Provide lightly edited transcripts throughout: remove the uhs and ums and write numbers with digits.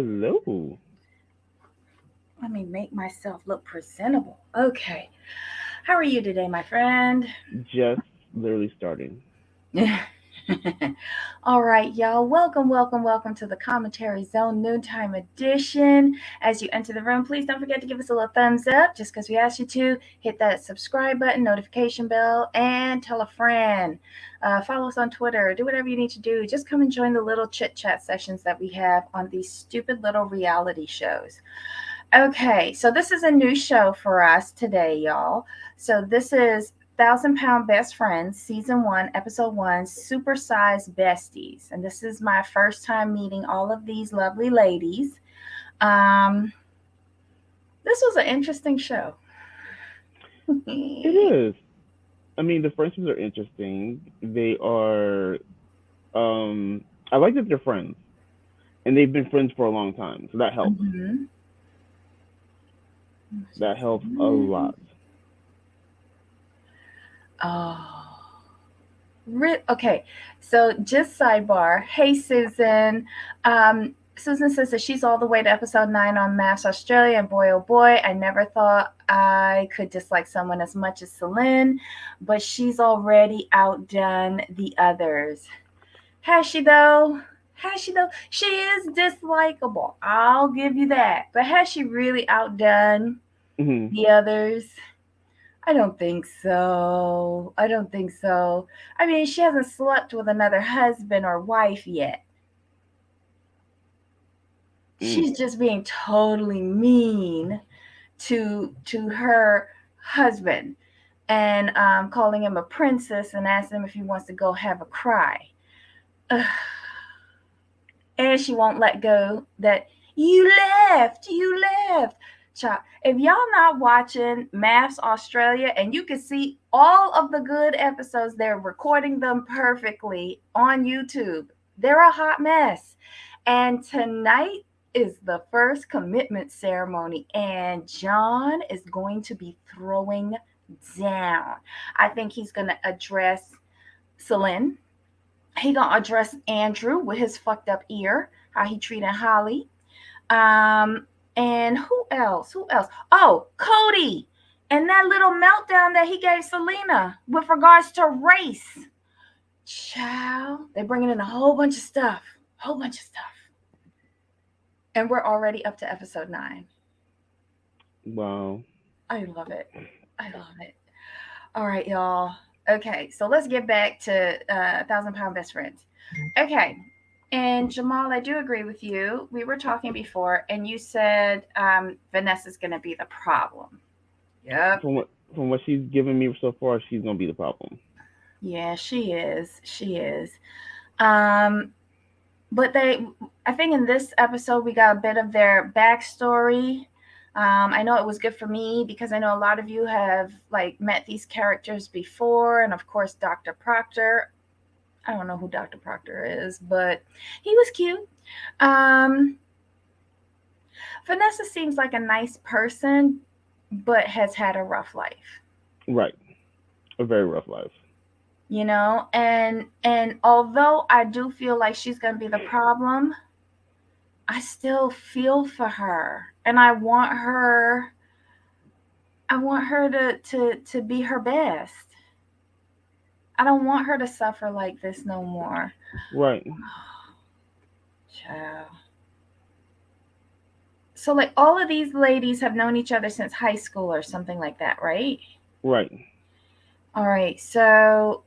Hello. Let me make myself look presentable. Okay. How are you today, my friend? Just literally starting. All right, y'all. Welcome to the Commentary Zone Noontime Edition. As you enter the room, please don't forget to give us a little thumbs up just because we asked you to. Hit that subscribe button, notification bell, and tell a friend. Follow us on Twitter. Do whatever you need to do. Just come and join the little chit chat sessions that we have on these stupid little reality shows. Okay, so this is a new show for us today, y'all. So this is £1,000 Best Friends, Season 1, Episode 1, Supersized Besties. And this is my first time meeting all of these lovely ladies. Um, this was an interesting show. It is. I mean, the friendships are interesting. They are. Um, I like that they're friends, and they've been friends for a long time, so that helps. Mhm. That helps a lot. Oh. Okay, so just sidebar. Hey, Susan. Susan says that she's all the way to episode 9 on Maths Australia, and boy, oh boy, I never thought I could dislike someone as much as Celine, but she's already outdone the others. Has she though? Has she though? She is dislikable. I'll give you that. But has she really outdone Hmm. the others? I don't think so. I don't think so. I mean, she hasn't slept with another husband or wife yet. Mm. She's just being totally mean to her husband and calling him a princess and asking him if he wants to go have a cry. Ugh. And she won't let go that you left. Child, if y'all not watching Maths Australia and you can see all of the good episodes, they're recording them perfectly on YouTube. They're a hot mess. And tonight is the first commitment ceremony, and John is going to be throwing down. I think he's going to address Celine. He gonna address Andrew with his fucked up ear, how he treated Holly. Um, and who else? Who else? Oh, Cody, and that little meltdown that he gave Selena with regards to race. Child, they're bringing in a whole bunch of stuff, whole bunch of stuff, and we're already up to episode 9. Wow. I love it. I love it. All right, y'all. Okay, so let's get back to £1,000 Best Friends. Okay, and Jamal, I do agree with you. We were talking before, and you said Vanessa's going to be the problem. Yep. From what she's given me so far, she's gonna be the problem. Yeah, she is. She is. Um, but I think in this episode, we got a bit of their backstory. I know it was good for me because I know a lot of you have like met these characters before, and of course, Dr. Proctor. I don't know who Dr. Proctor is, but he was cute. Um, Vanessa seems like a nice person, but has had a rough life, Right. A very rough life. you know. And although I do feel like she's gonna be the problem, I still feel for her, and I want her to be her best. I don't want her to suffer like this no more. Right. Child. So like all of these ladies have known each other since high school or something like that, right? Right. All right. So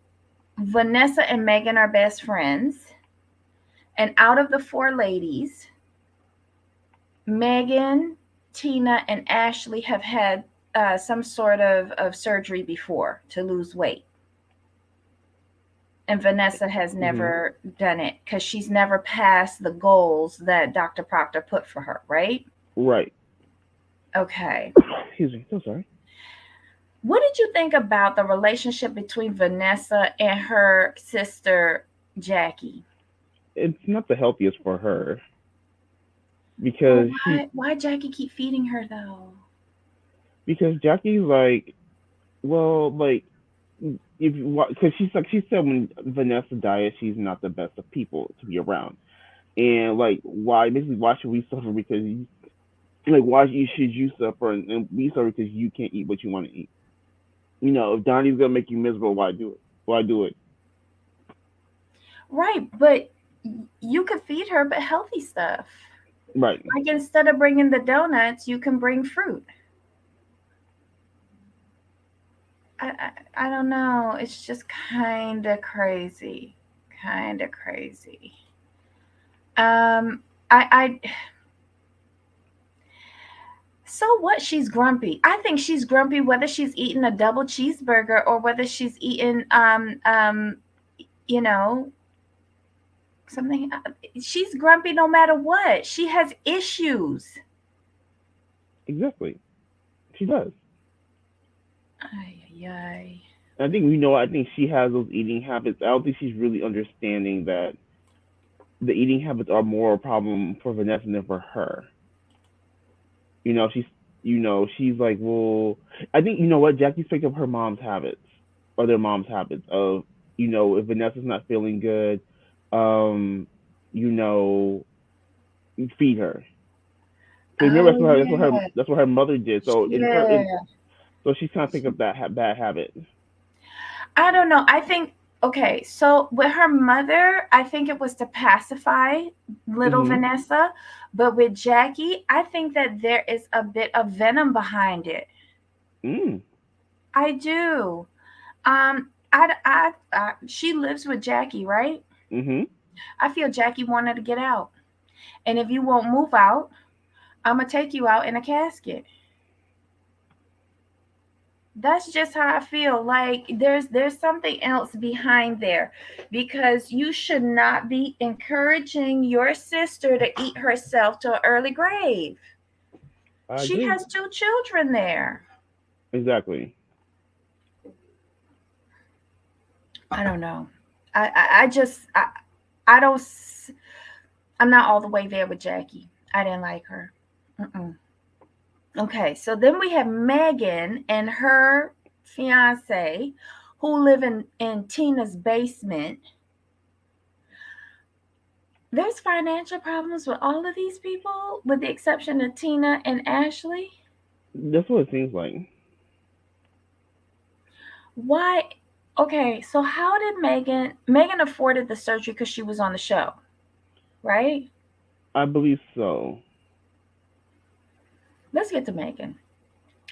Vanessa and Megan are best friends. And out of the 4 ladies, Megan, Tina, and Ashley have had some sort of surgery before to lose weight. And Vanessa has Hmm. never done it because she's never passed the goals that Dr. Proctor put for her, right? Right. Okay. Excuse me. So sorry. What did you think about the relationship between Vanessa and her sister Jackie? It's not the healthiest for her Well, because she why Jackie keep feeding her though? because Jackie's like, well, like if because she's like she said when Vanessa died, she's not the best of people to be around. and like why basically why should we suffer because you, like why should you suffer and we suffer because you can't eat what you want to eat. You know, if Donnie's gonna make you miserable, why do it? Why do it? Right, but you could feed her, but healthy stuff. Right. Like instead of bringing the donuts, you can bring fruit. I don't know. It's just kind of crazy. Kind of crazy. Um, I so what? She's grumpy. I think she's grumpy whether she's eating a double cheeseburger or whether she's eating you know, something. She's grumpy no matter what. She has issues. Exactly. She does. Ay, ay, ay. I think we know. I think she has those eating habits. I don't think she's really understanding that the eating habits are more a problem for Vanessa than for her. You know, she's like, well, I think you know what Jackie's picked up her mom's habits or their mom's habits of, if Vanessa's not feeling good, um, you know, feed her. So remember Oh yeah, that's what her mother did. So yeah. so she's trying to pick up that bad habit. I don't know. I think okay. So with her mother, I think it was to pacify little Mhm. Vanessa, but with Jackie, I think that there is a bit of venom behind it. Mm. I do. She lives with Jackie, right? Mhm. I feel Jackie wanted to get out, and if you won't move out, I'm gonna take you out in a casket. That's just how I feel. Like there's something else behind there because you should not be encouraging your sister to eat herself to an early grave. I She agree. has two children there. Exactly. I don't know. I just I don't I'm not all the way there with Jackie. I didn't like her. Mm-mm. Okay, so then we have Megan and her fiance who live in Tina's basement. There's financial problems with all of these people, with the exception of Tina and Ashley. That's what it seems like. Why? Okay, so how did Megan afforded the surgery because she was on the show, right? I believe so. Let's get to Megan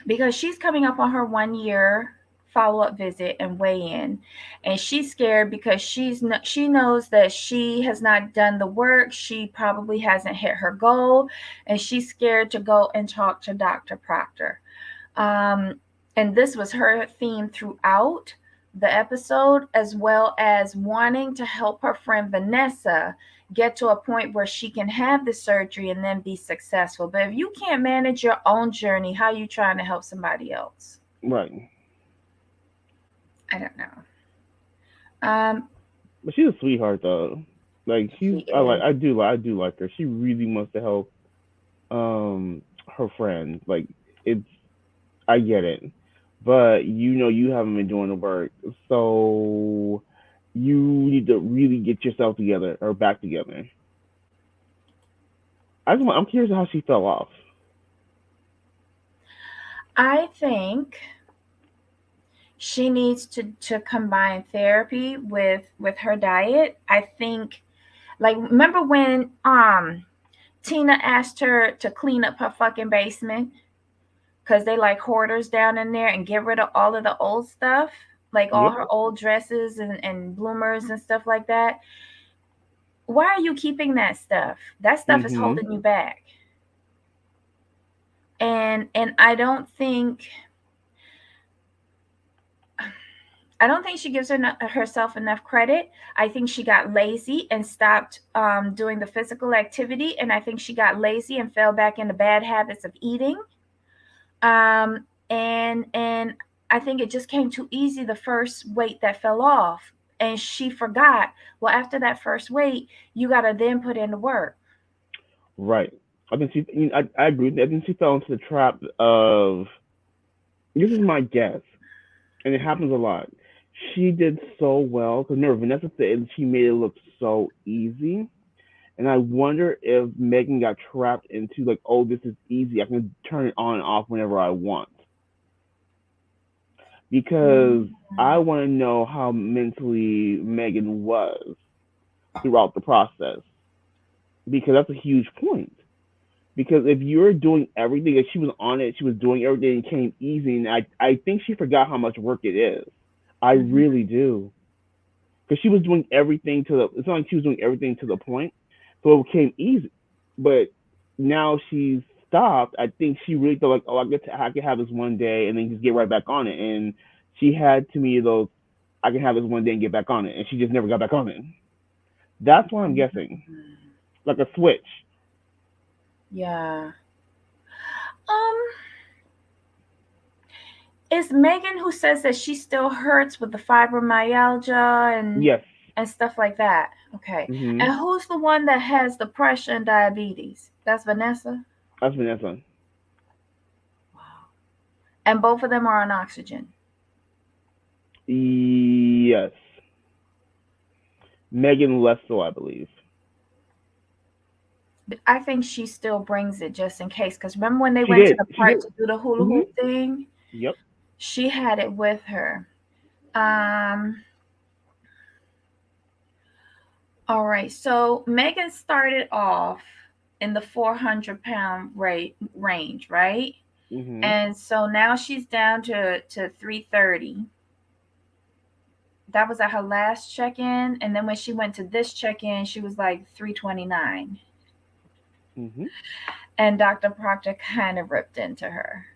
because she's coming up on her 1 year follow-up visit and weigh in, and she's scared because she knows that she has not done the work, she probably hasn't hit her goal, and she's scared to go and talk to Dr. Proctor. Um, and this was her theme throughout the episode, as well as wanting to help her friend Vanessa get to a point where she can have the surgery and then be successful. But if you can't manage your own journey, how are you trying to help somebody else? Right. I don't know. But she's a sweetheart though. Like She is. I do like her. She really wants to help um her friend. Like it's I get it. But you haven't been doing the work. So you need to really get yourself together or back together. I'm curious how she fell off. I think she needs to combine therapy with her diet. I think like remember when Tina asked her to clean up her fucking basement because they like hoarders down in there and get rid of all of the old stuff, like all Yep. her old dresses and bloomers and stuff like that. Why are you keeping that stuff? That stuff is Mhm. holding you back. And I don't think she gives herself enough credit. I think she got lazy and stopped doing the physical activity, and I think she got lazy and fell back into bad habits of eating. Um, and I think it just came too easy the first weight that fell off, and she forgot. Well, after that first weight, you gotta then put in the work. Right. I think I agree. I think she fell into the trap of this is my guess, and it happens a lot. She did so well because remember Vanessa said she made it look so easy, And I wonder if Megan got trapped into like, oh, this is easy. I can turn it on and off whenever I want. Because I Mm-hmm. want to know how mentally Megan was throughout the process. Because that's a huge point. Because if you're doing everything, if she was on it, she was doing everything and came easy, and I think she forgot how much work it is. I really do. Because she was doing everything to the. It's not like she was doing everything to the point, so it became easy. But now she's stopped. I think she really thought like, oh, I can have this one day and then just get right back on it. And she had to me those, I can have this one day and get back on it, and she just never got back on it. That's why I'm guessing, Mm-hmm. like a switch. Yeah. Um, it's Megan who says that she still hurts with the fibromyalgia Yes. and stuff like that. Okay. Mhm. And who's the one that has depression and diabetes? That's Vanessa. That's Vanessa. Wow. And both of them are on oxygen. Yes. Megan less so, I believe. But I think she still brings it just in case. Because remember when they She went to did. the She park did. to do the hula Mhm. hoop thing? Yep. She had it with her. Um, all right. So Megan started off in the 400-pound rate range, right? Mhm. And so now she's down to 330. That was at her last check-in, and then when she went to this check-in, she was like 329. Mhm. And Dr. Proctor kind of ripped into her,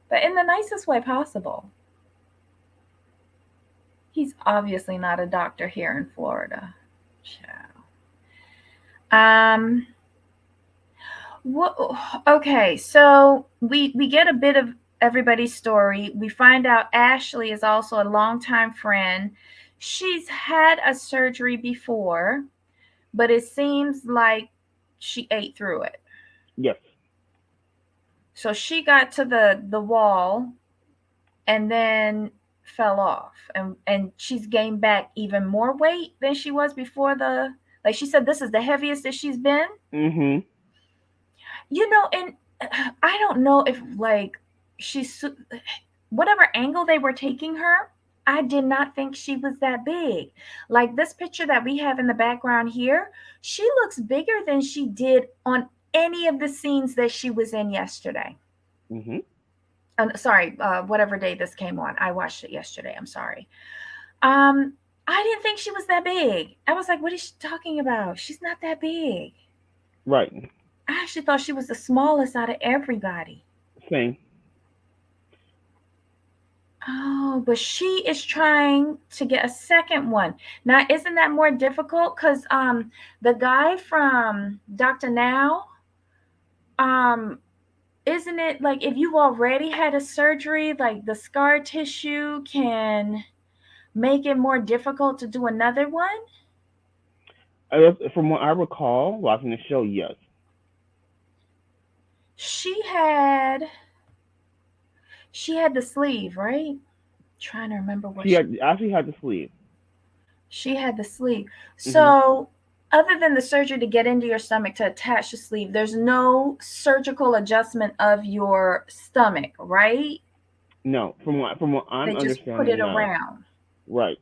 but in the nicest way possible. He's obviously not a doctor here in Florida. Um, what, okay, so we get a bit of everybody's story. We find out Ashley is also a longtime friend. She's had a surgery before, but it seems like she ate through it. Yes. So she got to the wall and then fell off, and she's gained back even more weight than she was before the, like she said, this is the heaviest that she's been. Mhm. And I don't know if like she's whatever angle they were taking her, I did not think she was that big. Like this picture that we have in the background here, she looks bigger than she did on any of the scenes that she was in yesterday. Mhm. Sorry, whatever day this came on. I watched it yesterday. I'm sorry. Um, I didn't think she was that big. I was like, what is she talking about? She's not that big. Right. I actually thought she was the smallest out of everybody. Same. Oh, but she is trying to get a second one. Now, isn't that more difficult? Because the guy from Dr. Now, um, isn't it like if you've already had a surgery, like the scar tissue can make it more difficult to do another one? From what I recall watching the show, yes. She had she had the sleeve, right? Trying to remember what She had actually had to sleep. she had the sleeve. Mhm. So, other than the surgery to get into your stomach to attach the sleeve, there's no surgical adjustment of your stomach, right? No, from what I'm They just put understanding, it no. around. Right.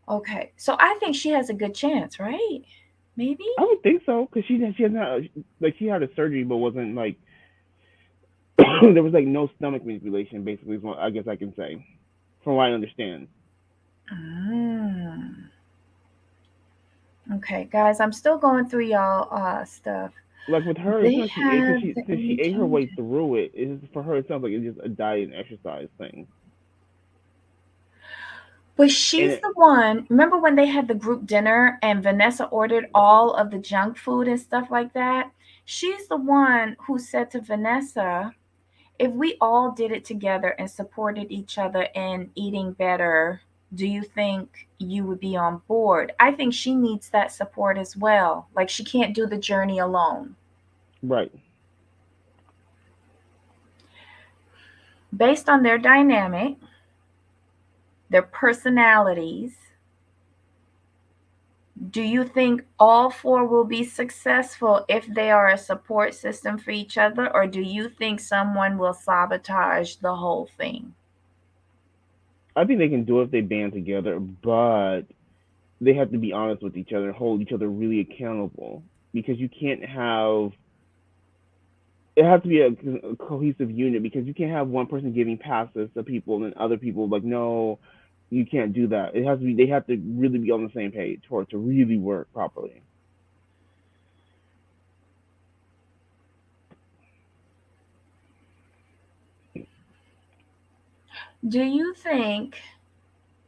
Okay. So, I think she has a good chance, right? Maybe? I would think so because she has not like she had a surgery but wasn't like there was like no stomach manipulation. Basically, is what I guess I can say from what I understand. Mm. Okay, guys, I'm still going through y'all stuff. Like with her, it's They not like she ate have the since she ate her way indication. through it. It's just, for her, it sounds like it's just a diet and exercise thing. But And she's the one. Remember when they had the group dinner and Vanessa ordered all of the junk food and stuff like that? She's the one who said to Vanessa, if we all did it together and supported each other in eating better, do you think you would be on board? I think she needs that support as well. Like she can't do the journey alone. right, Based on their dynamic, their personalities, Do you think all four will be successful if they are a support system for each other, or do you think someone will sabotage the whole thing? I think they can do it if they band together, but they have to be honest with each other and hold each other really accountable because you can't have it has to be a cohesive unit because you can't have one person giving passes to people and then other people like no you can't do that. It has to be they have to really be on the same page for it to really work properly. Do you think,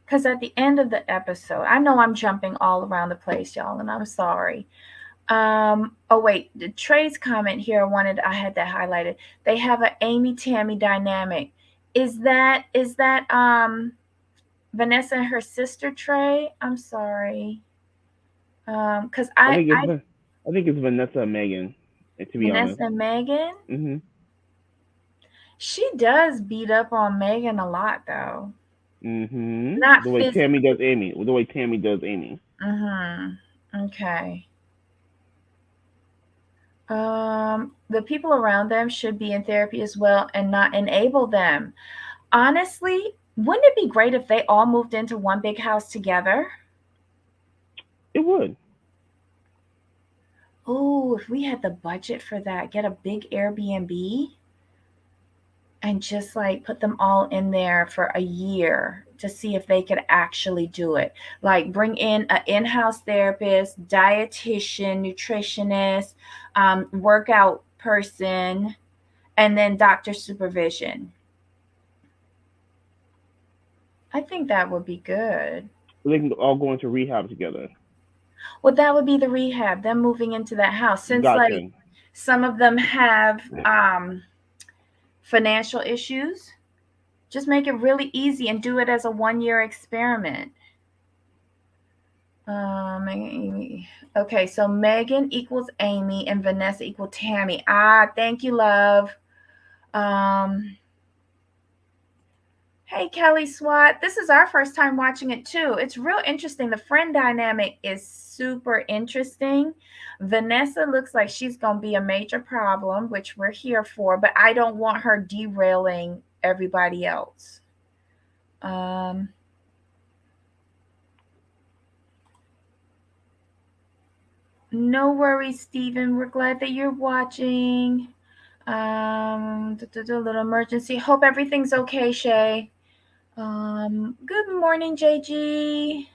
because at the end of the episode, I know I'm jumping all around the place, y'all, and I'm sorry. Oh wait, the Trey's comment here I had that highlighted. They have an Amy Tammy dynamic. Is that Vanessa and her sister Trey? I'm sorry. Cause I I think I I think it's Vanessa and Megan, to be honest. Vanessa and Megan, Mhm. she does beat up on Megan a lot though. Mhm. Not The way Tammy physically. does Amy. The way Tammy does Amy. Mhm. Okay. The people around them should be in therapy as well and not enable them. Honestly, wouldn't it be great if they all moved into one big house together? It would. Oh, if we had the budget for that, get a big Airbnb and just like put them all in there for a year to see if they could actually do it. Like bring in an in-house therapist, dietitian, nutritionist, workout person, and then doctor supervision. I think that would be good. They can all go into rehab together. Well, that would be the rehab, them moving into that house. Since like Gotcha. some of them have financial issues, just make it really easy and do it as a 1 year experiment. Okay, so Megan equals Amy and Vanessa equal Tammy. Ah, thank you, love. Um, Hey, Kelly Swat. This is our first time watching it too. It's real interesting. The friend dynamic is super interesting. Vanessa looks like she's going to be a major problem, which we're here for, but I don't want her derailing everybody else. Um, no worries, Stephen. We're glad that you're watching. Little emergency. Hope everything's okay, Shay. Good morning, JG.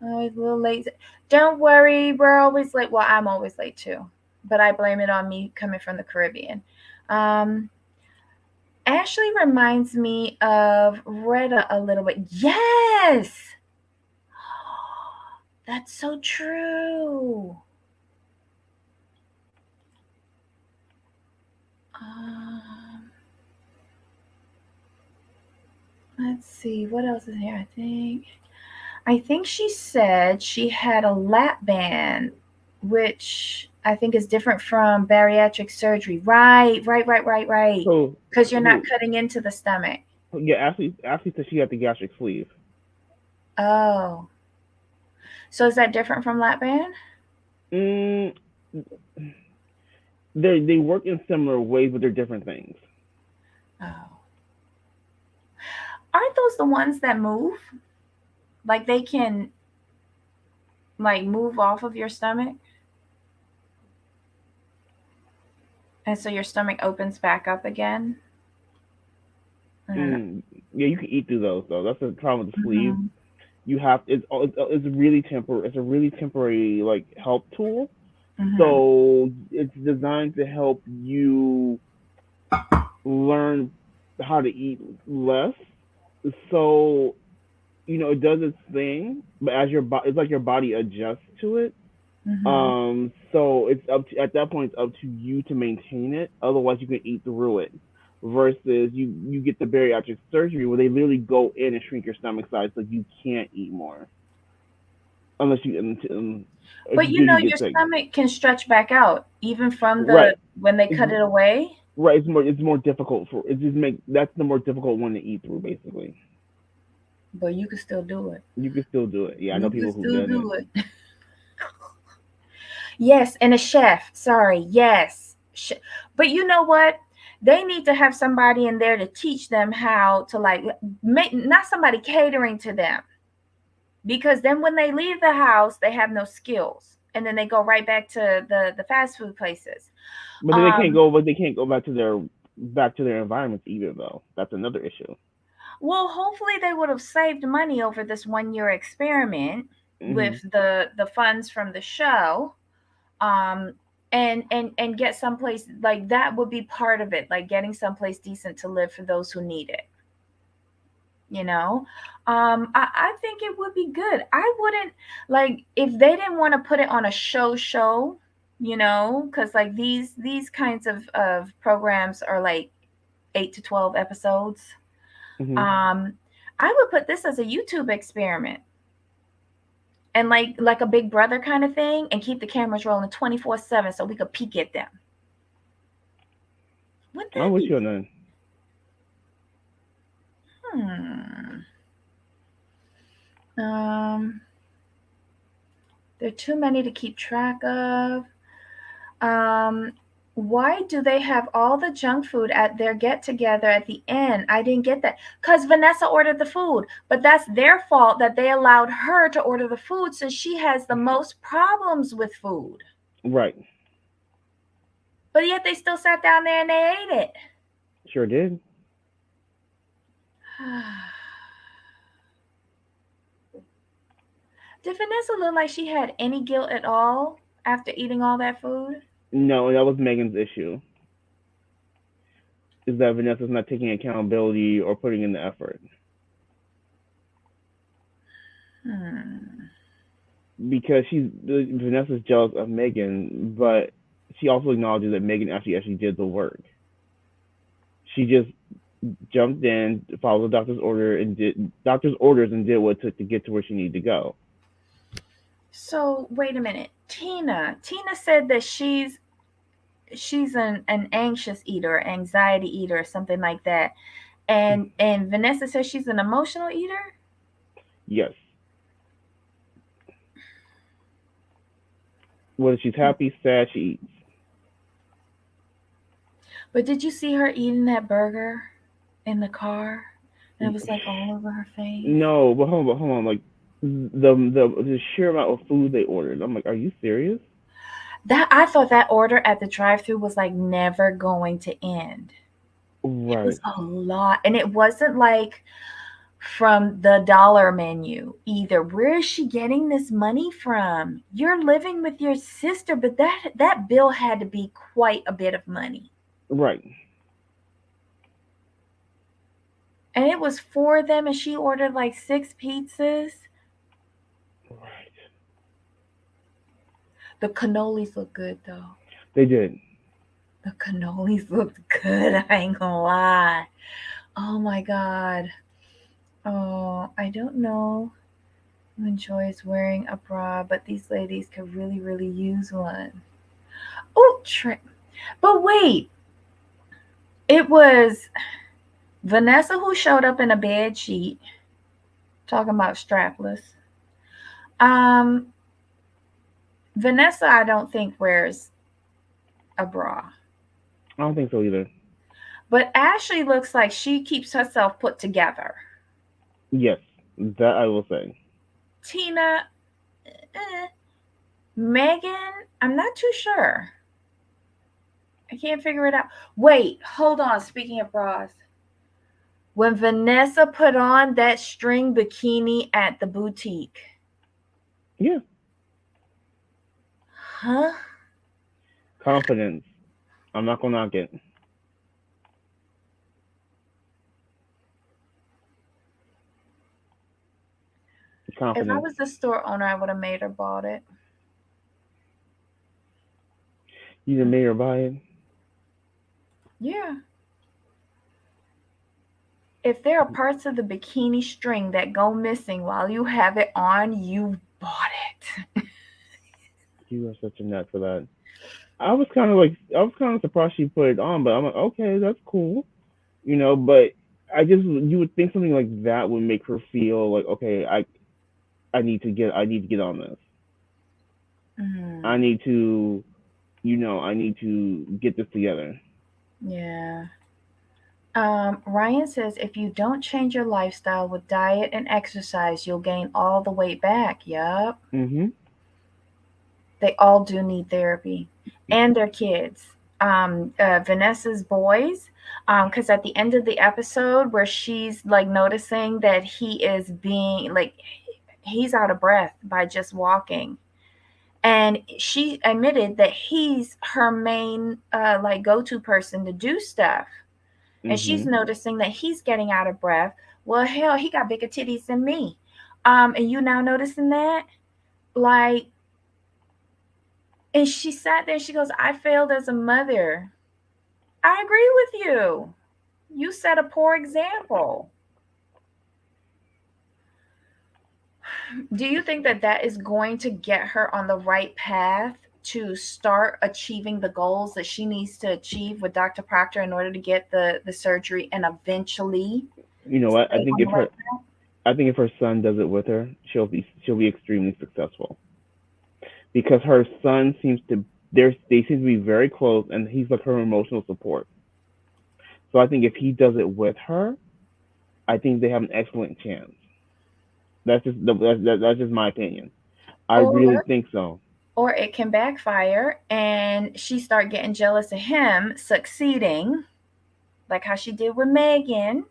Always a little late. Don't worry, we're always late. Well, I'm always late too, but I blame it on me coming from the Caribbean. Um, Ashley reminds me of Retta a little bit. Yes, that's so true. Um, let's see what else is here. I think she said she had a lap band, which I think is different from bariatric surgery. Right, right, right, right, right. So Because you're not who cutting into the stomach. yeah, Ashley said she got the gastric sleeve. Oh, so is that different from lap band? Mm, they work in similar ways, but they're different things. Oh, aren't those the ones that move? Like they can like move off of your stomach, and so your stomach opens back up again. I don't know. Mm, yeah, you can eat through those though. That's the problem with the sleeve. Mm-hmm. You have it's really temporary. It's a really temporary like help tool. Mm-hmm. So it's designed to help you learn how to eat less. So it does its thing, but as it's like your body adjusts to it. Mm-hmm. So it's at that point it's up to you to maintain it. Otherwise, you can eat through it. Versus you get the bariatric surgery where they literally go in and shrink your stomach size so you can't eat more unless if But you do you know you your get sick. stomach can stretch back out even from the Right. when they It's cut it away. right. It's more difficult for it just make that's the more difficult one to eat through basically. But you can still do it. You can still do it. Yeah, I know You can people who've still done it. do it. Yes, and a chef. Sorry, yes. But you know what? They need to have somebody in there to teach them how to like make not somebody catering to them, because then when they leave the house, they have no skills, and then they go right back to the fast food places. But then they can't Um, go. But they can't go back to their environments either, though. That's another issue. well, hopefully they would have saved money over this 1 year experiment with Hmm. the funds from the show. Um, and get someplace like that would be part of it, like getting someplace decent to live for those who need it. You know, I think it would be good. I wouldn't like if they didn't want to put it on a show, because like these kinds of programs are like 8 to 12 episodes. Hmm. Um, I would put this as a YouTube experiment and like a Big Brother kind of thing, and keep the cameras rolling 24/7 so we could peek at them. Wouldn't I'm that with be? you on that. Hmm. Um, there are too many to keep track of. Um, why do they have all the junk food at their get together at the end? I didn't get that. Because Vanessa ordered the food, but that's their fault that they allowed her to order the food since she has the most problems with food. Right. But yet they still sat down there and they ate it. Sure did. Did Vanessa look like she had any guilt at all after eating all that food? No, that was Megan's issue. Is that Vanessa's not taking accountability or putting in the effort Hmm. because Vanessa's jealous of Megan, but she also acknowledges that Megan actually did the work. She just jumped in, followed the doctor's orders, and did what it took to get to where she needed to go. So wait a minute. Tina said that she's an anxious eater, anxiety eater, something like that. And Vanessa says she's an emotional eater. Yes, whether she's happy, sad, she eats. But did you see her eating that burger in the car? And it was like all over her face. No, but hold on, like the sheer amount of food they ordered. I'm like, are you serious? That I thought that order at the drive-through was like never going to end. It was Right, a lot, and it wasn't like from the dollar menu either. Where is she getting this money from? You're living with your sister, but that bill had to be quite a bit of money. right, And it was for them, and she ordered like 6 pizzas. right. The cannolis look good though. They did. The cannolis looked good. I ain't gonna lie. Oh my god. Oh, I don't know who enjoys wearing a bra, but these ladies could really, really use one. Oh, but wait, it was Vanessa who showed up in a bed sheet talking about strapless. Um, Vanessa, I don't think wears a bra, I don't think so either. but Ashley looks like she keeps herself put together. Yes, that I will say. Tina, eh. Megan, I'm not too sure. I can't figure it out. Wait, hold on. Speaking of bras, when Vanessa put on that string bikini at the boutique, Yeah, huh? confidence. I'm not gonna knock it. If I Confidence. was the store owner, I would have made her bought it. You either made or buy it. Yeah. If there are parts of the bikini string that go missing while you have it on, you bought it. You are such a nut for that. I was kind of surprised she put it on, but I'm like, okay, that's cool, But you would think something like that would make her feel like, okay, I need to get on this. I Mm, need to, I need to get this together. yeah. Ryan says if you don't change your lifestyle with diet and exercise, you'll gain all the weight back. Yup. Hmm. They all do need therapy, and their kids. Vanessa's boys, because at the end of the episode where she's like noticing that he is being like he's out of breath by just walking, and she admitted that he's her main like go-to person to do stuff, and she's Hmm. noticing that he's getting out of breath. Well, hell, he got bigger titties than me, and you now noticing that, like, and she sat there. She goes, "I failed as a mother." I agree with you. You set a poor example. Do you think that that is going to get her on the right path to start achieving the goals that she needs to achieve with Dr. Proctor in order to get the surgery and eventually You know what? stay on the right path? I think if her son does it with her, she'll be extremely successful because her son seems to they seem to be very close, and he's like her emotional support. So I think if he does it with her, I think they have an excellent chance. That's just my opinion. I really Or think so. or it can backfire and she start getting jealous of him succeeding, like how she did with Megan,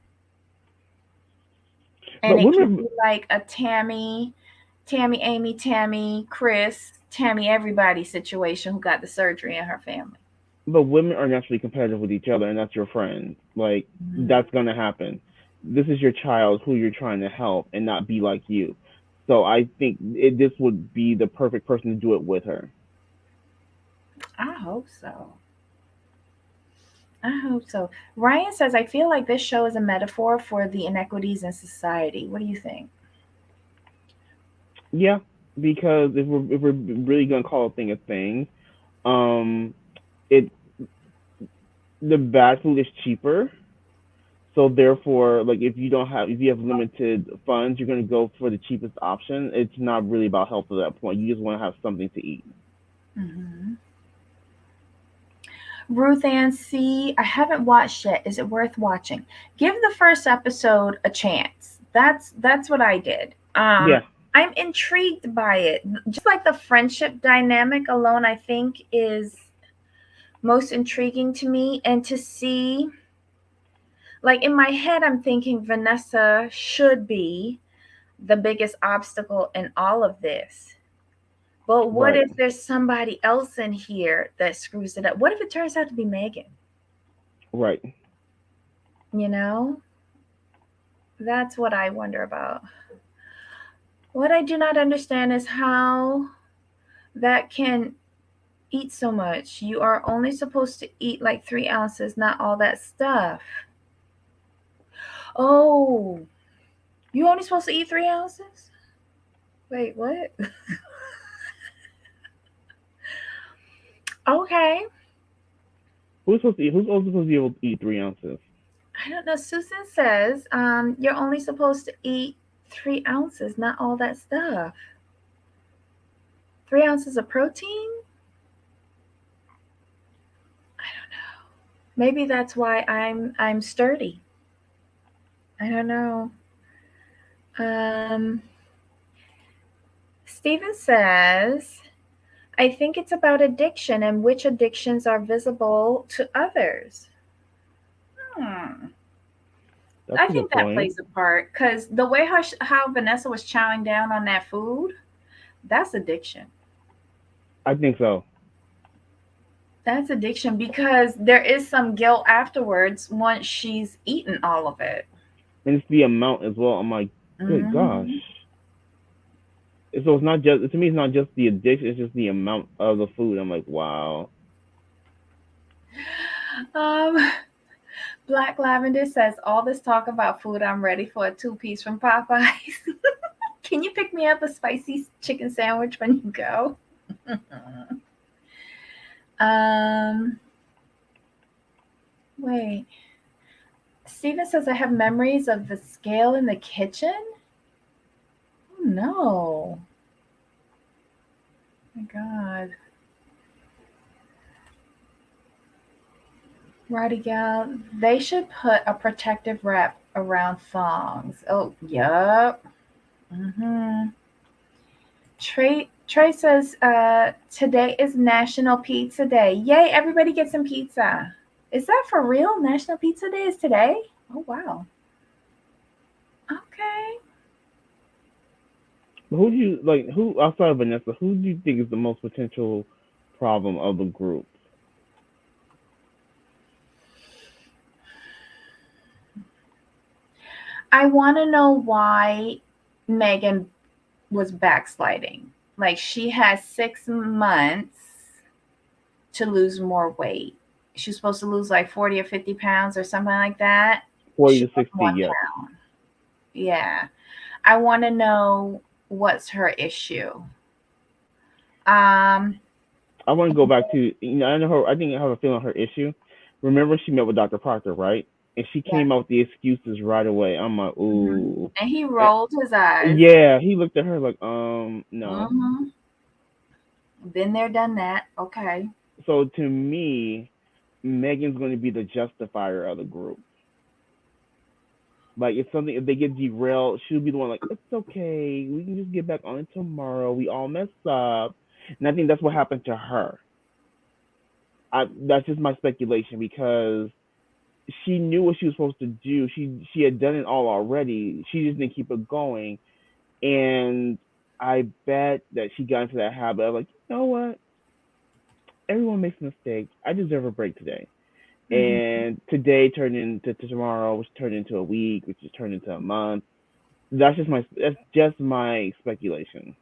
and But it can women, be like a Tammy, Chris, Tammy, everybody situation who got the surgery in her family. but women are naturally competitive with each other, and that's your friend. Like Mhm. that's gonna happen. This is your child who you're trying to help, and not be like you. So I think this would be the perfect person to do it with her. I hope so. I hope so. Ryan says, I feel like this show is a metaphor for the inequities in society. What do you think? Yeah, because if we're really gonna call a thing a thing, um, it the bad food is cheaper. So therefore, like if you have limited funds, you're gonna go for the cheapest option. It's not really about health at that point. You just want to have something to eat. Hmm. Ruth Ann C. I haven't watched yet. Is it worth watching? Give the first episode a chance. That's what I did. Yeah, I'm intrigued by it. Just like the friendship dynamic alone, I think is most intriguing to me. And to see, like in my head, I'm thinking Vanessa should be the biggest obstacle in all of this. But what right, if there's somebody else in here that screws it up? What if it turns out to be Megan? right. You know? That's what I wonder about. What I do not understand is how that can eat so much. You are only supposed to eat like 3 ounces, not all that stuff. Oh, you only supposed to eat 3 ounces? Wait, what? Okay. Who's supposed to eat? Who's also supposed to be able to eat 3 ounces? I don't know. Susan says you're only supposed to eat 3 ounces, not all that stuff. 3 ounces of protein? Maybe that's why I'm sturdy. I don't know. Um, Steven says, I think it's about addiction and which addictions are visible to others. Hmm. That's I a good think that point. plays a part because the way how Vanessa was chowing down on that food, that's addiction. I think so. That's addiction because there is some guilt afterwards once she's eaten all of it. And it's the amount as well. I'm like, good gosh. Hmm. So it's not just to me. It's not just the addiction. It's just the amount of the food. I'm like, wow. Um, Black Lavender says, all this talk about food, I'm ready for a two-piece from Popeyes. Can you pick me up a spicy chicken sandwich when you go? um, Wait. Steven says, I have memories of the scale in the kitchen. Oh, no. My God. Roddy Gal, they should put a protective wrap around thongs. Oh, yup. Mm-hmm. Trey says, today is National Pizza Day. Yay, everybody get some pizza. Is that for real? National Pizza Day is today? Oh, wow. Okay. But who do you like? Who outside of Vanessa? Who do you think is the most potential problem of the group? I want to know why Megan was backsliding. Like, she has 6 months to lose more weight. She was supposed to lose like 40 or 50 pounds or something like that. 40 She to lost 60, one yes. pound. Yeah. I want to know what's her issue. Um, I want to go back to, I know her. I think I have a feeling her issue. Remember, she met with Dr. Proctor, right? And she yeah. came out with the excuses right away. I'm like, Mhm. ooh. And he And, rolled his eyes. yeah, he looked at her like, no. Hmm. Been there, done that. Okay. So to me, Megan's going to be the justifier of the group. Like if something, if they get derailed, she'll be the one like, it's okay, we can just get back on it tomorrow. We all mess up, and I think that's what happened to her. That's just my speculation because she knew what she was supposed to do. She had done it all already. She just didn't keep it going, and I bet that she got into that habit of like, you know what? Everyone makes mistakes. I deserve a break today. Hmm. And today turned into to tomorrow, which turned into a week, which is turned into a month. That's just my speculation.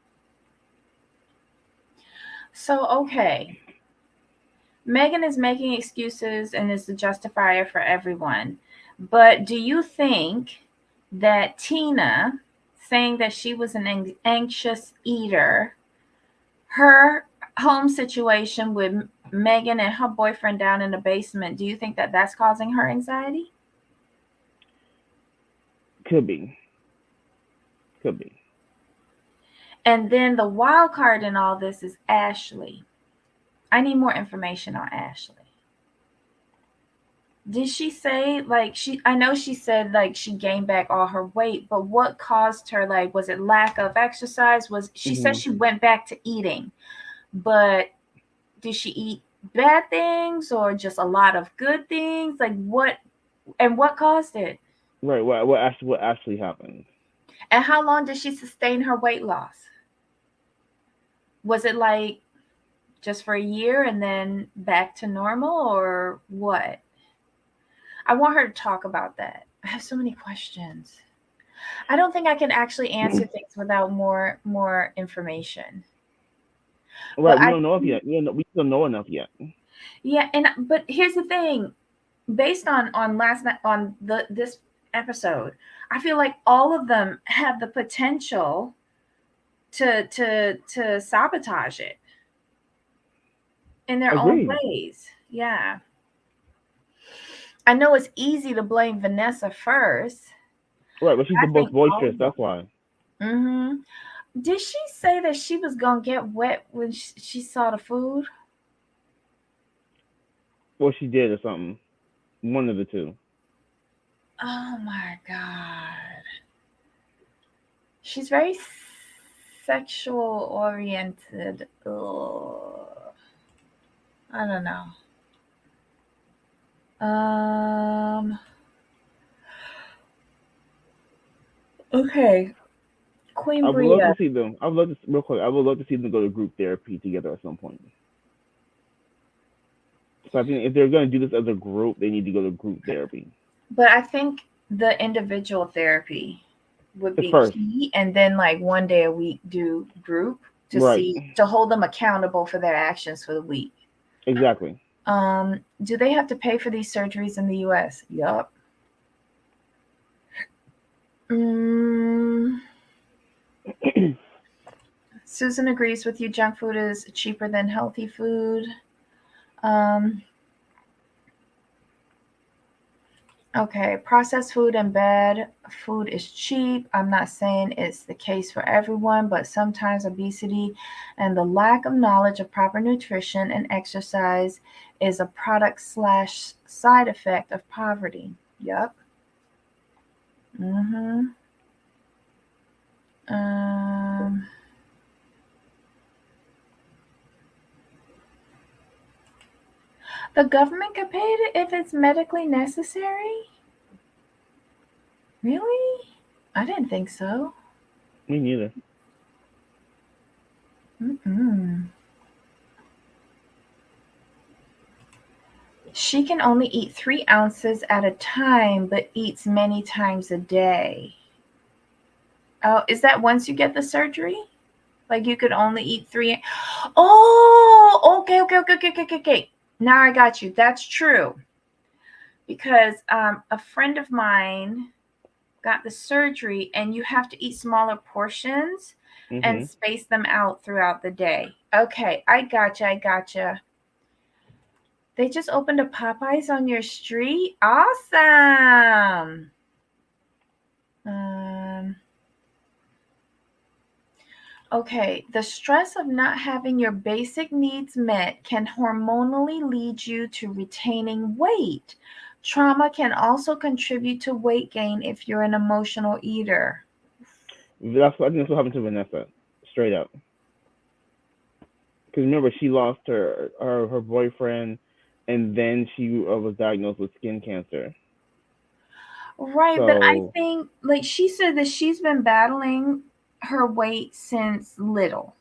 So, okay. Megan is making excuses and is the justifier for everyone. But do you think that Tina saying that she was an anxious eater, her home situation with Megan and her boyfriend down in the basement, do you think that that's causing her anxiety? Could be, could be. And then the wild card in all this is Ashley. I need more information on Ashley. Did she say like I know she said like she gained back all her weight, but what caused her, like was it lack of exercise? Was she said Hmm. she went back to eating, but did she eat bad things or just a lot of good things? Like what caused it? Right. What actually happened? And how long did she sustain her weight loss? Was it like just for a year and then back to normal or what? I want her to talk about that. I have so many questions. I don't think I can actually answer things without more information. But Right. We I don't know if yet. We don't know enough yet. yeah, and but here's the thing. Based on last night on this episode, I feel like all of them have the potential to sabotage it in their own Agreed. ways. Yeah. I know it's easy to blame Vanessa first. Right. But she's the I most think all boisterous. of them. That's why. Hmm. Did she say that she was gonna get wet when she saw the food? Well, she did or something. One of the two. Oh my god. She's very sexual oriented. Ugh. I don't know. Um. Okay. Queen I would love Bria. to see them. I would love to real quick. I would love to see them go to group therapy together at some point. So I think if they're going to do this as a group, they need to go to group therapy. But I think the individual therapy would At be first, key, and then like one day a week do group right? to hold them accountable for their actions for the week. Exactly. Do they have to pay for these surgeries in the US? Yup. Mm, Susan agrees with you. Junk food is cheaper than healthy food. Um, Okay, processed food and bad food is cheap. I'm not saying it's the case for everyone, but sometimes obesity and the lack of knowledge of proper nutrition and exercise is a product slash side effect of poverty. Yep. Mm-hmm. Um, the government could pay it if it's medically necessary? Really? I didn't think so. Me neither. Mm-mm. She can only eat 3 ounces at a time, but eats many times a day. Oh, is that once you get the surgery? Like you could only eat three? Oh, okay, okay, okay, okay, okay, okay. Okay. Now I got you. That's true. Because a friend of mine got the surgery, and you have to eat smaller portions and Mhm. space them out throughout the day. Okay, I gotcha. I gotcha. They just opened a Popeyes on your street. Awesome. Um, okay, the stress of not having your basic needs met can hormonally lead you to retaining weight. Trauma can also contribute to weight gain if you're an emotional eater. I think that's what happened to Vanessa. Straight up. Because remember, she lost her boyfriend, and then she was diagnosed with skin cancer. Right, but I So think, like she said, that she's been battling her weight since little.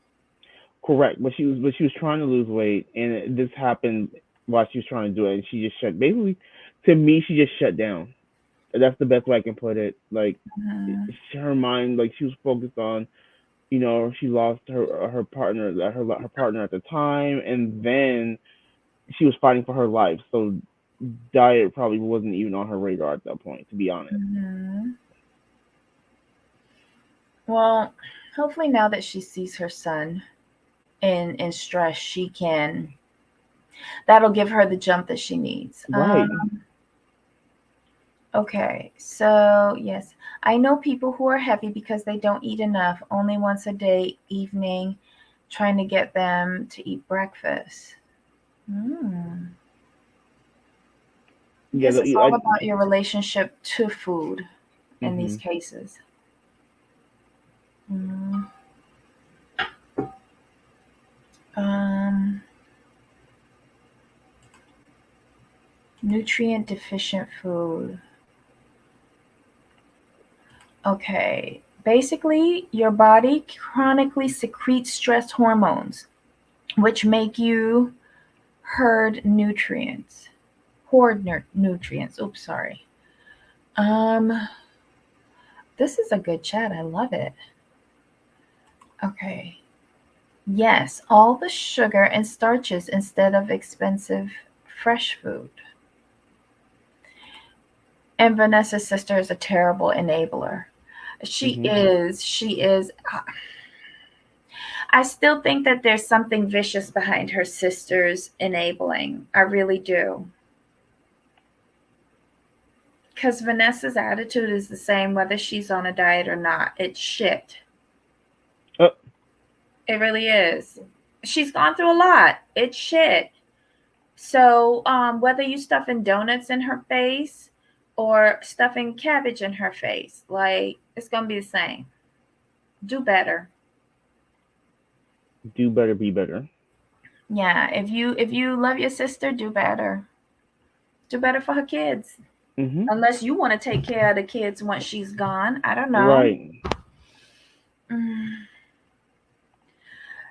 correct, but she was trying to lose weight, and this happened while she was trying to do it, and she just shut. Basically, to me, she just shut down. That's the best way I can put it. Like Mhm. her mind, like she was focused on, she lost her partner, her partner at the time, and then she was fighting for her life. So diet probably wasn't even on her radar at that point, to be honest. Mhm. Well, hopefully now that she sees her son in stress, she can that'll give her the jump that she needs. Right. Okay, so yes, I know people who are heavy because they don't eat enough, only once a day, evening, trying to get them to eat breakfast. Mm. I Yeah. guess it's all about your relationship to food in these Mhm. cases. Mm. Um, nutrient deficient food. Okay. Basically, your body chronically secretes stress hormones, which make you herd nutrients. Nutrients. Oops, sorry. Um, this is a good chat. I love it. Okay. Yes, all the sugar and starches instead of expensive fresh food. And Vanessa's sister is a terrible enabler. She Mhm. is. She is. I still think that there's something vicious behind her sister's enabling. I really do. Because Vanessa's attitude is the same whether she's on a diet or not. It's shit. Uh, It really is. She's gone through a lot. It's shit. So, whether you stuffing donuts in her face or stuffing cabbage in her face, like it's gonna be the same. Do better. do better, be better. Yeah, if you love your sister, do better. Do better for her kids. Mhm. Unless you want to take care of the kids once she's gone. I don't know. Right. Mm,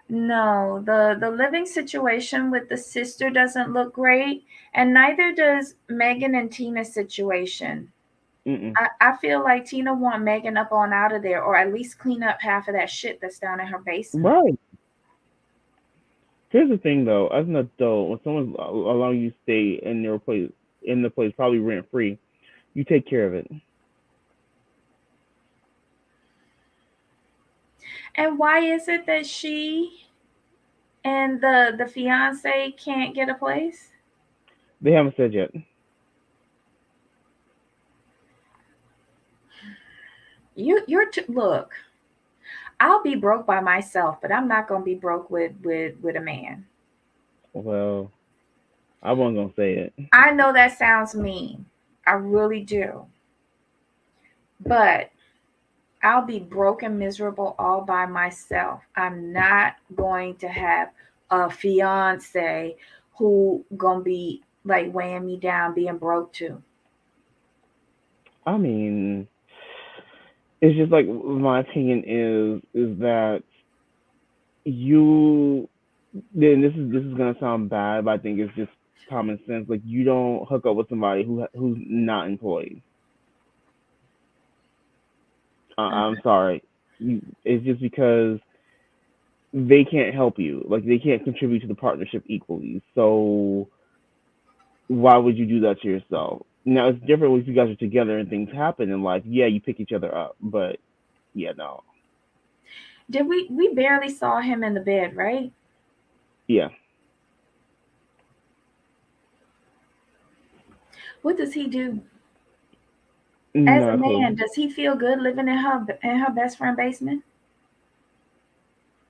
no, the living situation with the sister doesn't look great, and neither does Megan and Tina's situation. Mm-mm. I feel like Tina want Megan up on out of there, or at least clean up half of that shit that's down in her basement. Right. Here's the thing, though. As an adult, when someone's allowing you to stay in the place, probably rent free, you take care of it. And why is it that she and the fiance can't get a place? They haven't said yet. Look. I'll be broke by myself, but I'm not gonna be broke with a man. Well, I wasn't gonna say it. I know that sounds mean. I really do. But I'll be broke and miserable all by myself. I'm not going to have a fiance who gonna be like weighing me down, being broke too. I mean, it's just like my opinion is that you then this is gonna sound bad, but I think it's just common sense. Like you don't hook up with somebody who's not employed. I'm sorry. It's just because they can't help you. Like they can't contribute to the partnership equally. So why would you do that to yourself? Now it's different if you guys are together and things happen in life. Yeah, you pick each other up, but yeah, no, Did we barely saw him in the bed, right? yeah, What does he do as not a a clue. man? Does he feel good living in her best friend basement?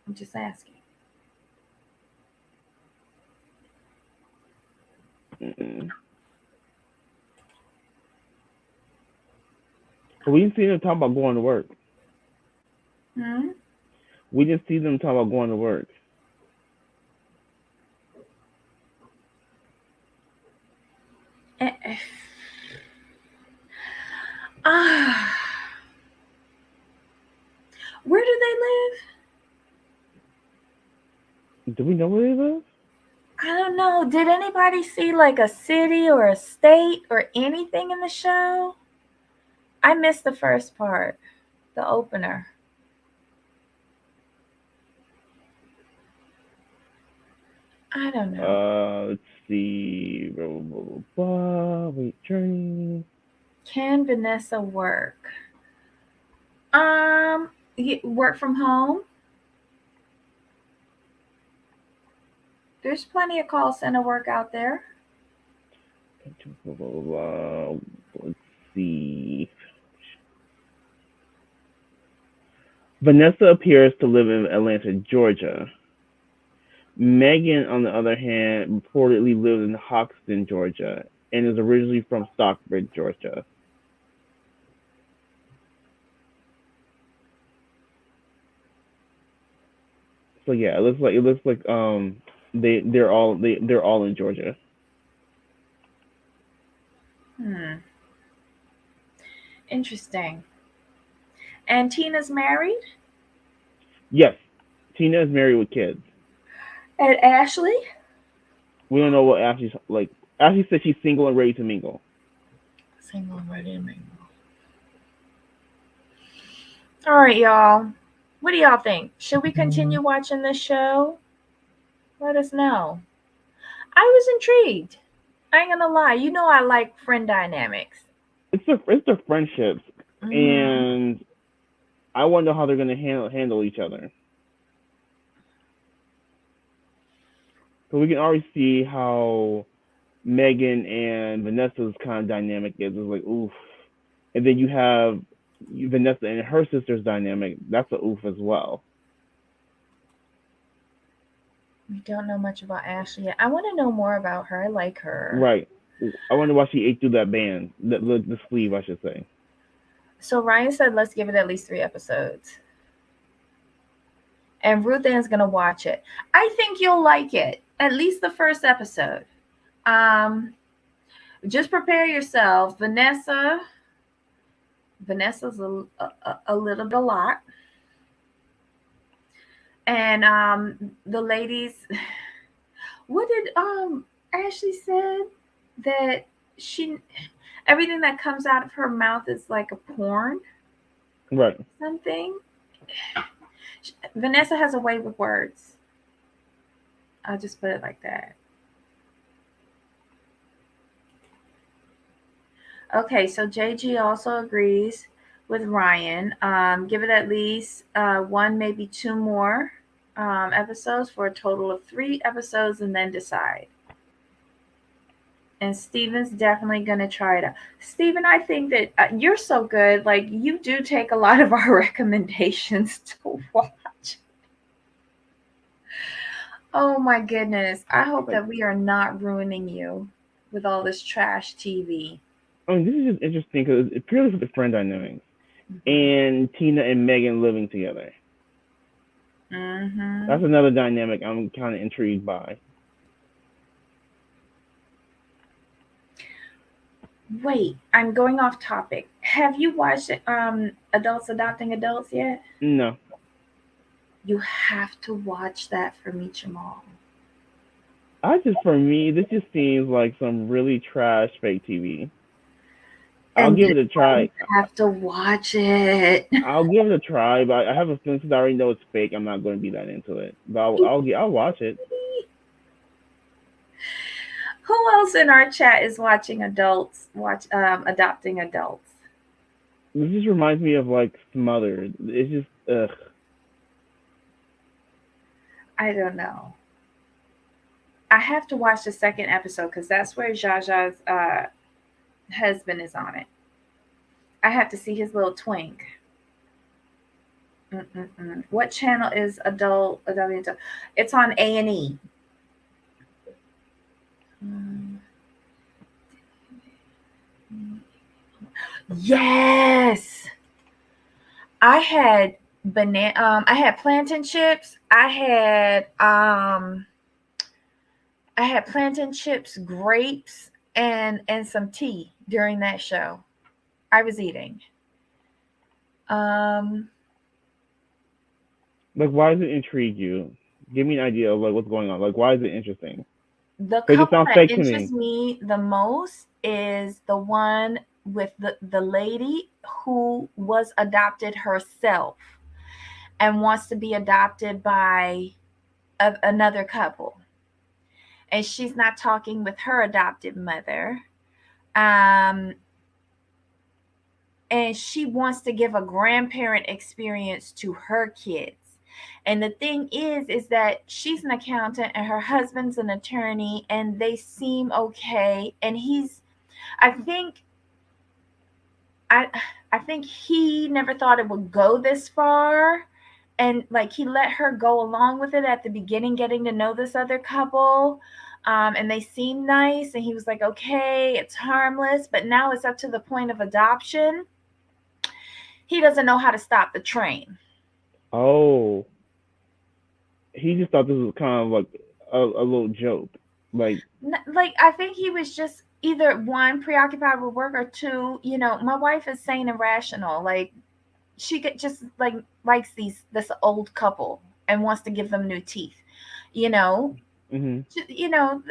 I'm just asking. Mm-mm. We didn't see them talk about going to work. Hmm? We didn't see them talk about going to work. Eh, eh. Ah, where do they live? Do we know where they live? I don't know. Did anybody see like a city or a state or anything in the show? I missed the first part, the opener. I don't know. Let's see. Blah, blah, blah, blah. Wait, journey. Can Vanessa work? Work from home. There's plenty of call center work out there. Blah, blah, blah, blah. Let's see. Vanessa appears to live in Atlanta, Georgia. Megan, on the other hand, reportedly lives in Hoxton, Georgia, and is originally from Stockbridge, Georgia. So yeah, it looks like they're all in Georgia. Hmm. Interesting. And Tina's married? Yes, Tina is married with kids. And Ashley? We don't know what Ashley's like. Ashley said she's single and ready to mingle. Single and ready to mingle. All right, y'all. What do y'all think? Should we continue watching this show? Let us know. I was intrigued. I ain't gonna lie. You know I like friend dynamics. It's their friendships, Hmm. and I wonder how they're gonna handle each other. So we can already see how Megan and Vanessa's kind of dynamic is. It's like oof, and then you have Vanessa and her sister's dynamic. That's a oof as well. We don't know much about Ashley yet. I want to know more about her. I like her. Right. I wonder why she ate through that band, the sleeve, I should say. So Ryan said let's give it at least 3 episodes. And Ruth Ann's gonna watch it. I think you'll like it. At least the first episode. Um, just prepare yourself. Vanessa's a little bit a lot. And the ladies, what did Ashley said that she everything that comes out of her mouth is like a porn Right. something. Vanessa has a way with words. I'll just put it like that. Okay, so JG also agrees with Ryan. Give it at least one, maybe two more episodes for a total of 3 episodes, and then decide. And Steven's definitely going to try it out. Steven, I think that you're so good. Like, you do take a lot of our recommendations to watch. Oh my goodness. I hope Like, that we are not ruining you with all this trash TV. I mean, this is just interesting because it purely for the friend dynamics Mm-hmm. and Tina and Megan living together. Mm-hmm. That's another dynamic I'm kind of intrigued by. Wait, I'm going off topic. Have you watched Adults Adopting Adults yet? No, You have to watch that for me, Jamal. I just for me, this just seems like some really trash fake TV. I'll And give it that's a why you try. have to watch it. I'll give it a try, but I have a feeling since I already know it's fake, I'm not going to be that into it. But I'll watch it. Who else in our chat is watching adults watch adopting adults? This just reminds me of like Smothered. It's just ugh. I don't know. I have to watch the second episode because that's where Jaja's husband is on it. I have to see his little twink. Mm-mm-mm. What channel is adult? It's on A&E. Mm. Yes, I had banana. I had plantain chips. I had plantain chips, grapes, and some tea during that show. I was eating. Um, Like, why does it intrigue you? Give me an idea of like what's going on. Like, why is it interesting? the Because it couple sounds that fake to me. interests me the most is the one with the lady who was adopted herself and wants to be adopted by another couple. And she's not talking with her adopted mother. Um, and she wants to give a grandparent experience to her kids. And the thing is that she's an accountant and her husband's an attorney and they seem okay. And I think I I think he never thought it would go this far. And like he let her go along with it at the beginning, getting to know this other couple. And they seem nice, and he was like, okay, it's harmless, but now it's up to the point of adoption. He doesn't know how to stop the train. Oh, he just thought this was kind of like a little joke. Like, Like, I think he was just either one, preoccupied with work, or two, my wife is sane and rational. Like, just like likes this old couple and wants to give them new teeth. You know, hmm you know,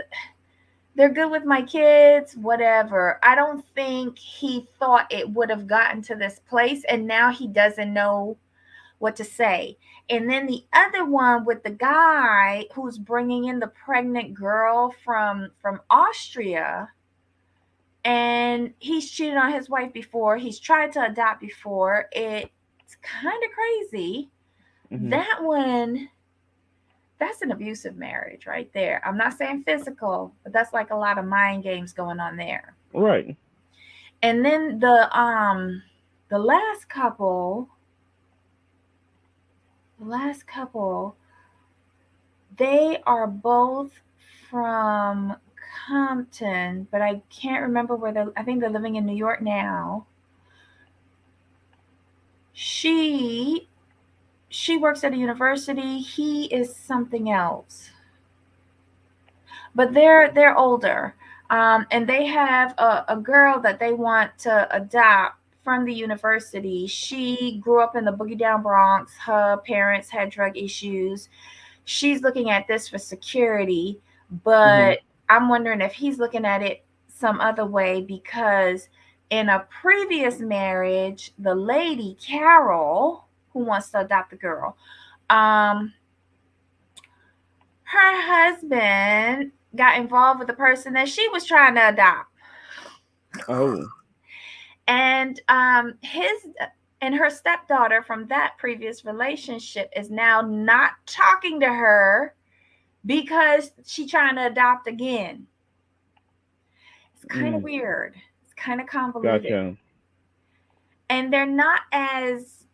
they're good with my kids, whatever. I don't think he thought it would have gotten to this place, and now he doesn't know what to say. And then the other one with the guy who's bringing in the pregnant girl from Austria, and he's cheated on his wife before. He's tried to adopt before. It's kind of crazy. hmm That one, that's an abusive marriage right there. I'm not saying physical, but that's like a lot of mind games going on there. Right. And then the last couple, they are both from Compton, but I can't remember where I think they're living in New York now. She she works at a university. He is something else. But they're older. And they have a girl that they want to adopt from the university. She grew up in the Boogie Down Bronx. Her parents had drug issues. She's looking at this for security, hmm but I'm wondering if he's looking at it some other way because in a previous marriage, the lady, Carol, who wants to adopt the girl, um, her husband got involved with the person that she was trying to adopt. Oh. And his and her stepdaughter from that previous relationship is now not talking to her because she's trying to adopt again. It's kind of Mm, weird. It's kind of convoluted. gotcha. And they're not as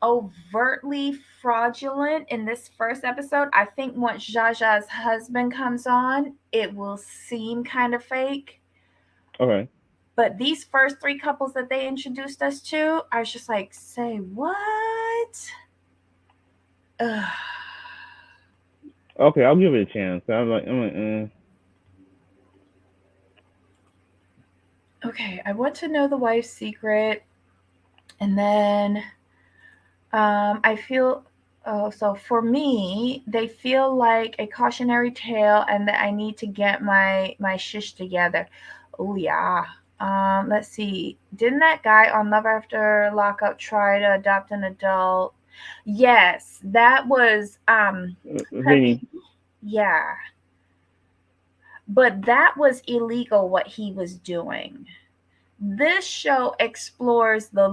overtly fraudulent in this first episode. I think once Jaja's husband comes on, it will seem kind of fake. Okay. But these first three couples that they introduced us to, I was just like, say what? Ugh. Okay, I'll give it a chance. I'm like. Okay, I want to know the wife's secret, and then I feel. Oh, so for me, they feel like a cautionary tale, and that I need to get my shish together. Oh yeah. Let's see. Didn't that guy on Love After Lockup try to adopt an adult? Yes, that was Vinny. Peppy. Yeah, but that was illegal what he was doing. This show explores the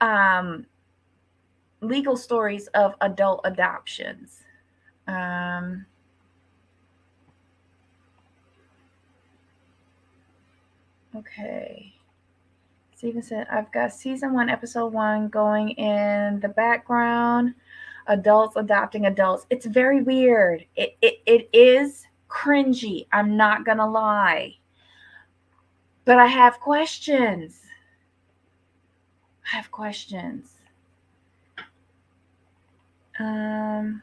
um, legal stories of adult adoptions. Um, okay. Steven said, I've got season one, episode one going in the background. Adults adopting adults. It's very weird. It is cringy. I'm not going to lie. But I have questions. I have questions. Um,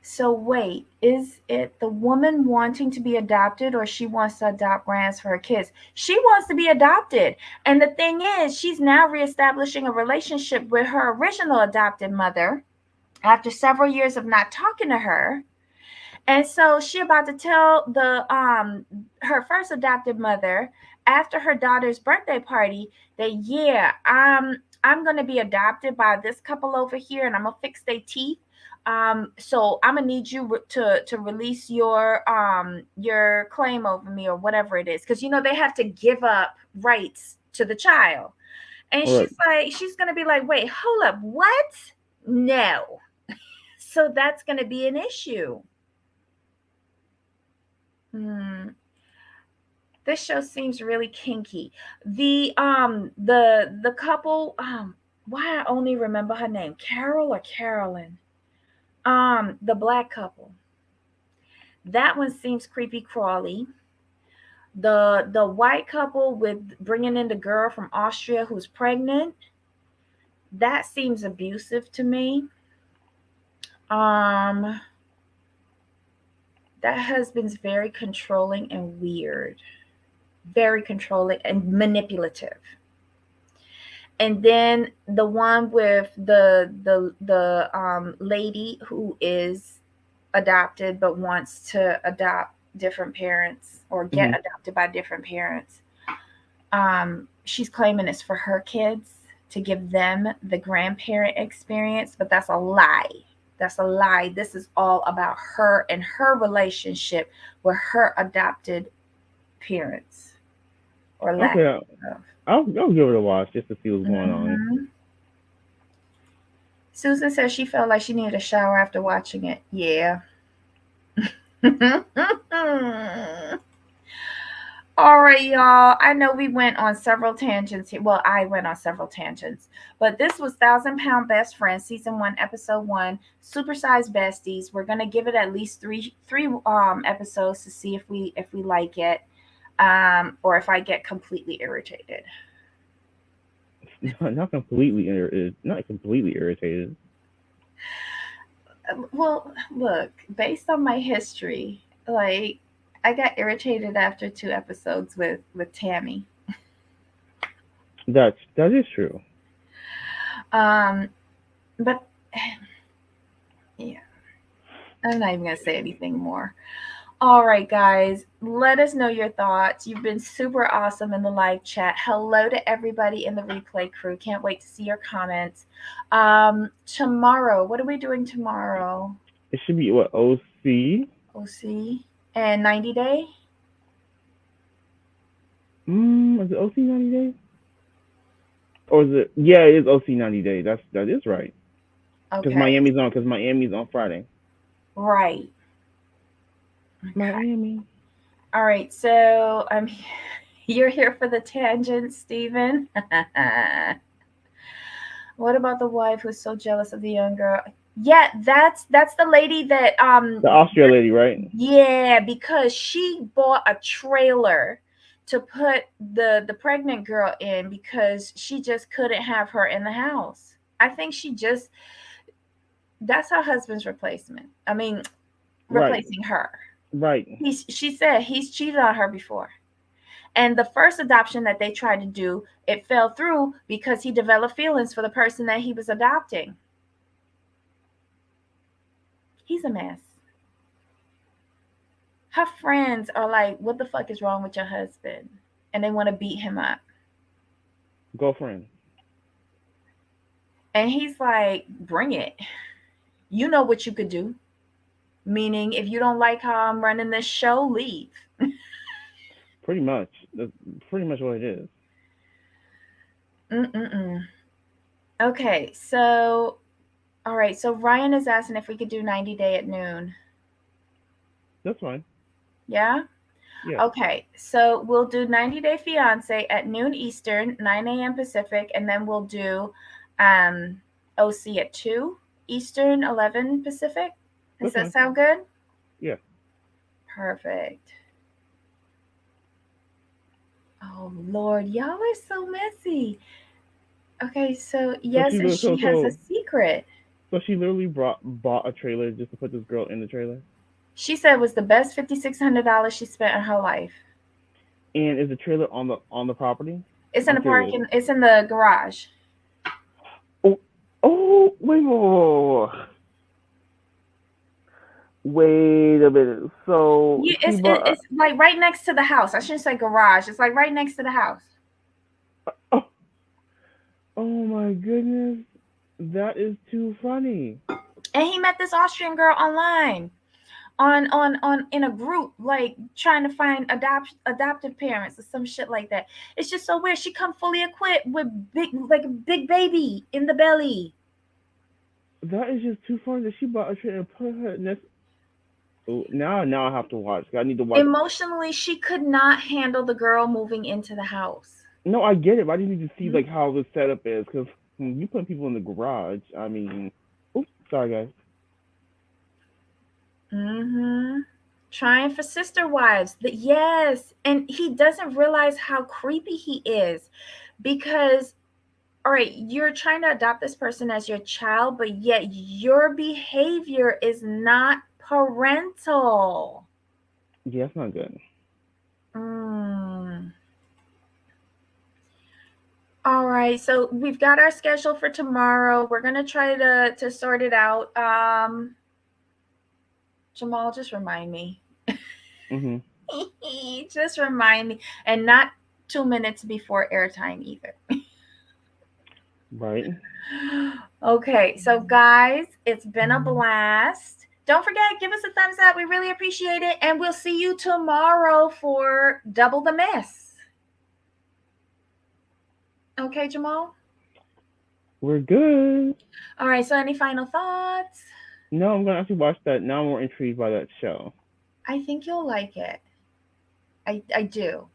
So wait, is it the woman wanting to be adopted or she wants to adopt grands for her kids? She wants to be adopted. And the thing is, she's now reestablishing a relationship with her original adopted mother after several years of not talking to her. And so she about to tell the her first adopted mother after her daughter's birthday party that yeah, I'm gonna be adopted by this couple over here and I'm gonna fix their teeth. So I'm gonna need you to release your claim over me or whatever it is, because you know they have to give up rights to the child. And All right. she's gonna be like, wait, hold up, what? No. So that's gonna be an issue. Hmm. This show seems really kinky. The couple why I only remember her name, Carol or Carolyn. The black couple. That one seems creepy crawly. The white couple with bringing in the girl from Austria who's pregnant, that seems abusive to me. Um that husband's very controlling and weird. Very controlling and manipulative. And then the one with the lady who is adopted but wants to adopt different parents or get Hmm. adopted by different parents. She's claiming it's for her kids to give them the grandparent experience, but that's a lie. That's a lie. This is all about her and her relationship with her adopted parents or lack Okay, of. I'll give it a watch just to see what's going on. Mhm. Susan says she felt like she needed a shower after watching it. Yeah. All right, y'all. I know we went on several tangents here. Well, I went on several tangents, but this was Thousand Pound Best Friends, season one, episode one, Supersized Besties. We're gonna give it at least three episodes to see if we like it, or if I get completely irritated. Not completely irritated. Well, look, based on my history, like I got irritated after two episodes with Tammy. That is true. Um, but yeah, I'm not even gonna say anything more. All right, guys, let us know your thoughts. You've been super awesome in the live chat. Hello to everybody in the replay crew. Can't wait to see your comments. Tomorrow, what are we doing tomorrow? It should be what, OC. OC and 90 Day. Is it OC 90 days? Or is it? Yeah, it is OC 90 days. That is right. Okay, Because Miami's on Friday. right. Okay. Miami. All right, so you're here for the tangent, Stephen. What about the wife who's so jealous of the young girl? Yeah, that's the lady that The Austria lady, right? yeah, because she bought a trailer to put the pregnant girl in because she just couldn't have her in the house. I think she just that's her husband's replacement. I mean, Right, replacing her. right. She said he's cheated on her before. And the first adoption that they tried to do, it fell through because he developed feelings for the person that he was adopting. He's a mess. Her friends are like, "What the fuck is wrong with your husband?" And they want to beat him up. Girlfriend. And he's like, "Bring it. You know what you could do." Meaning, if you don't like how I'm running this show, leave. Pretty much. That's pretty much what it is. Mm-mm-mm. Okay, so, all right, so Ryan is asking if we could do 90-day at noon. That's fine. Yeah? Yeah. Okay, so we'll do 90-day fiance at noon Eastern, 9 a.m. Pacific, and then we'll do um, OC at 2 Eastern, 11 Pacific. Does That's that fine. sound good? Yeah. Perfect. Oh, Lord, y'all are so messy. Okay, so So yes, she and li- so she has a so secret. so she literally bought a trailer just to put this girl in the trailer. She said it was the best $5,600 she spent in her life. And is the trailer on the property? It's in I'm the curious. parking. It's in the garage. Oh, oh, wait, whoa, whoa, whoa. Wait a minute. So Yeah, she bought. it's like right next to the house. I shouldn't say garage. It's like right next to the house. Oh, oh my goodness, that is too funny. And he met this Austrian girl online on in a group like trying to find adoptive parents or some shit like that. It's just so weird. She come fully equipped with big like a big baby in the belly. That is just too funny that she bought a trailer and put her next. Oh, now I have to watch. I need to watch. Emotionally, she could not handle the girl moving into the house. No, I get it. But I just need to see Mm-hmm. like how the setup is because when you put people in the garage, I mean, oops, sorry guys. Mm-hmm. Trying for sister wives. Yes, and he doesn't realize how creepy he is because all right, you're trying to adopt this person as your child, but yet your behavior is not parental. Yeah, that's not good. Mm. All right, so we've got our schedule for tomorrow. We're gonna try to sort it out. Jamal, just remind me. Mhm. Just remind me, and not 2 minutes before airtime either. Right. Okay, so guys, it's been a blast. Don't forget, give us a thumbs up. We really appreciate it. And we'll see you tomorrow for Double the Mess. Okay, Jamal? We're good. All right, so any final thoughts? No, I'm gonna actually watch that. Now I'm more intrigued by that show. I think you'll like it. I do.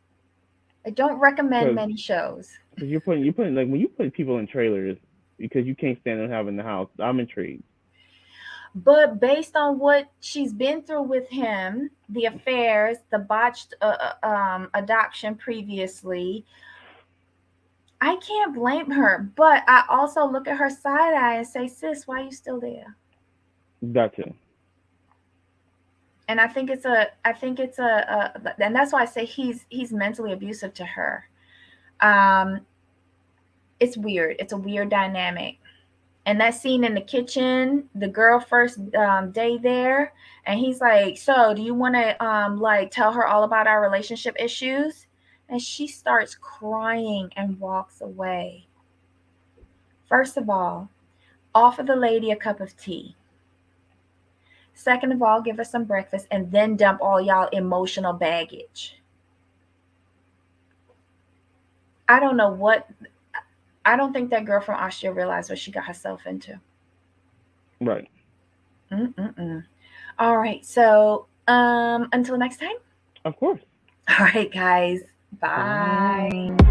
I don't recommend Because many shows. you're putting like when you put people in trailers because you can't stand them having the house. I'm intrigued. But based on what she's been through with him, the affairs, the botched adoption previously, I can't blame her, but I also look at her side eye and say, "Sis, why are you still there?" That too. And and that's why I say he's mentally abusive to her. Um, it's weird. It's a weird dynamic. And that scene in the kitchen, the girl first day there, and he's like, "So, do you want to like tell her all about our relationship issues?" And she starts crying and walks away. First of all, offer the lady a cup of tea. Second of all, give her some breakfast and then dump all y'all emotional baggage. I don't know what, I don't think that girl from Austria realized what she got herself into. Right. Mm-mm-mm. All right. So, until next time. Of course. All right, guys. Bye. Bye.